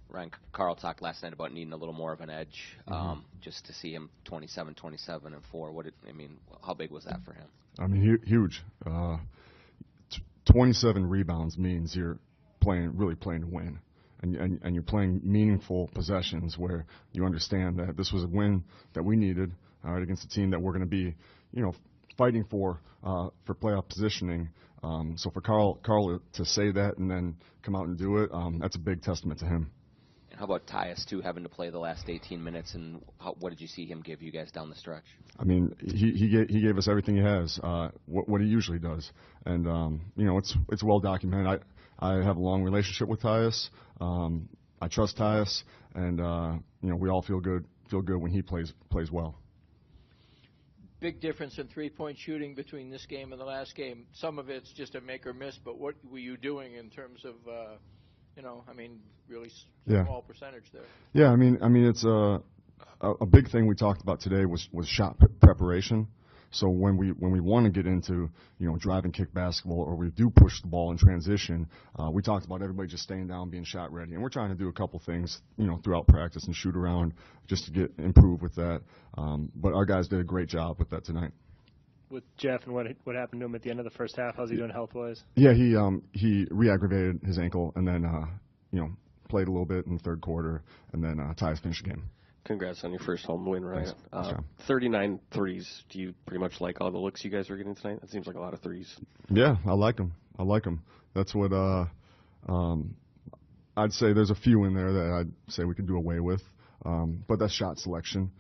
Ryan, Carl talked last night about needing a little more of an edge, just to see him 27, 27, and 4. How big was that for him? I mean, huge. 27 rebounds means you're really playing to win, and you're playing meaningful possessions where you understand that this was a win that we needed, all right, against a team that we're going to be, fighting for playoff positioning. So for Carl to say that and then come out and do it, that's a big testament to him. How about Tyus, too, having to play the last 18 minutes, and what did you see him give you guys down the stretch? I mean, he gave us everything he has, what he usually does. And, it's well documented. I have a long relationship with Tyus. I trust Tyus, and, we all feel good when he plays well. Big difference in three-point shooting between this game and the last game. Some of it's just a make or miss, but what were you doing in terms of really small percentage there? Yeah, I mean, it's a big thing we talked about today was shot preparation. So when we want to get into drive and kick basketball, or we do push the ball in transition, we talked about everybody just staying down, being shot ready, and we're trying to do a couple things throughout practice and shoot around just to improve with that. But our guys did a great job with that tonight. With Jeff and what happened to him at the end of the first half, how's he doing health-wise? Yeah, he re-aggravated his ankle and then played a little bit in the third quarter, and then Tyus finished the game. Congrats on your first home win, Ryan. 39 threes. Do you pretty much like all the looks you guys were getting tonight? That seems like a lot of threes. Yeah, I like them. That's what I'd say. There's a few in there that I'd say we could do away with, but that's shot selection.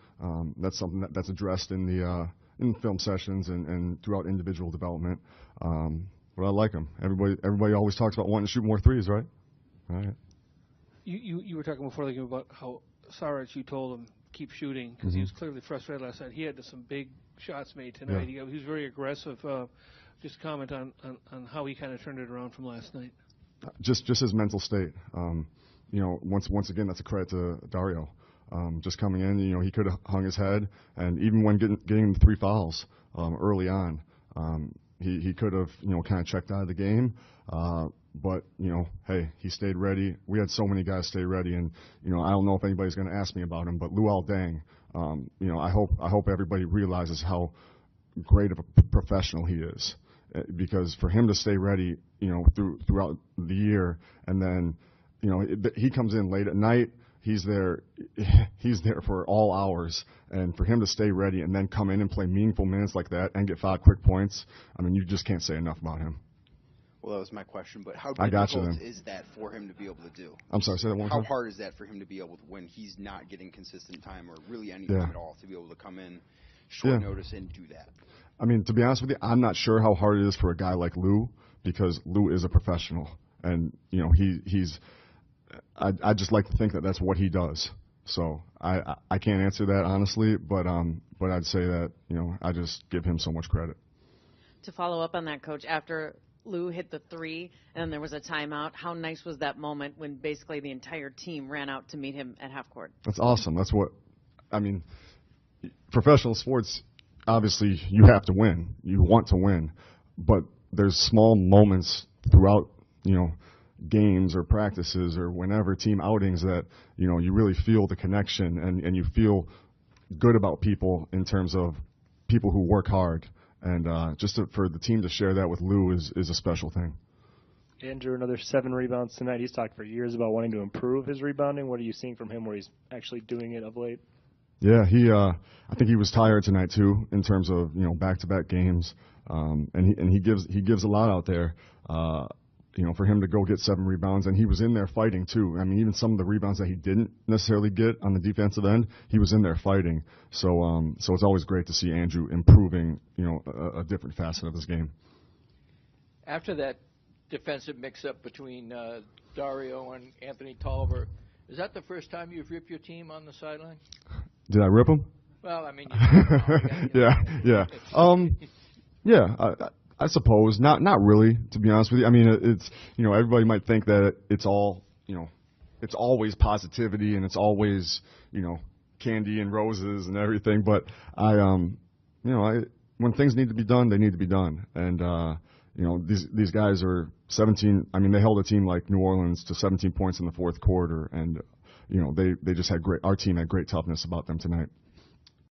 That's something that's addressed in the in film sessions and throughout individual development. But I like them. Everybody always talks about wanting to shoot more threes, right? All right. You were talking before the game about how Saric, you told him keep shooting because he was clearly frustrated last night. He had some big shots made tonight. Yeah. He was very aggressive. Just comment on how he kind of turned it around from last night. Just his mental state. Once again, that's a credit to Dario. Just coming in, he could have hung his head, and even when getting the 3 fouls early on, he could have kind of checked out of the game. But hey, he stayed ready. We had so many guys stay ready, and I don't know if anybody's going to ask me about him, but Luol Deng, I hope everybody realizes how great of a professional he is, because for him to stay ready, throughout the year, and then he comes in late at night. He's there for all hours, and for him to stay ready and then come in and play meaningful minutes like that and get 5 quick points, I mean, you just can't say enough about him. Well, that was my question, but how difficult is that for him to be able to do? I'm sorry, say that one more time. How hard is that for him to be able to, when he's not getting consistent time or really any time at all, to be able to come in short notice and do that? I mean, to be honest with you, I'm not sure how hard it is for a guy like Lou, because Lou is a professional, and he's. I just like to think that that's what he does. So I can't answer that honestly, but I'd say that I just give him so much credit. To follow up on that, Coach, after Lou hit the 3 and there was a timeout, how nice was that moment when basically the entire team ran out to meet him at half court? That's awesome. That's what I mean. Professional sports, obviously, you have to win. You want to win, but there's small moments throughout games or practices or whenever team outings that you really feel the connection and you feel good about people in terms of people who work hard, and for the team to share that with Lou is a special thing. Andrew, another 7 rebounds tonight. He's talked for years about wanting to improve his rebounding. What are you seeing from him where he's actually doing it of late? Yeah, I think he was tired tonight too in terms of back-to-back games, and he gives a lot out there. For him to go get 7 rebounds, and he was in there fighting too. I mean, even some of the rebounds that he didn't necessarily get on the defensive end, he was in there fighting. So it's always great to see Andrew improving, a different facet of his game. After that defensive mix-up between Dario and Anthony Tolliver, is that the first time you've ripped your team on the sideline? Did I rip him? Well, I mean, I suppose not really, to be honest with you. I mean, it's everybody might think that it's all it's always positivity and it's always candy and roses and everything. But when things need to be done, they need to be done. And these guys are 17. I mean, they held a team like New Orleans to 17 points in the fourth quarter, and they just had our team had great toughness about them tonight.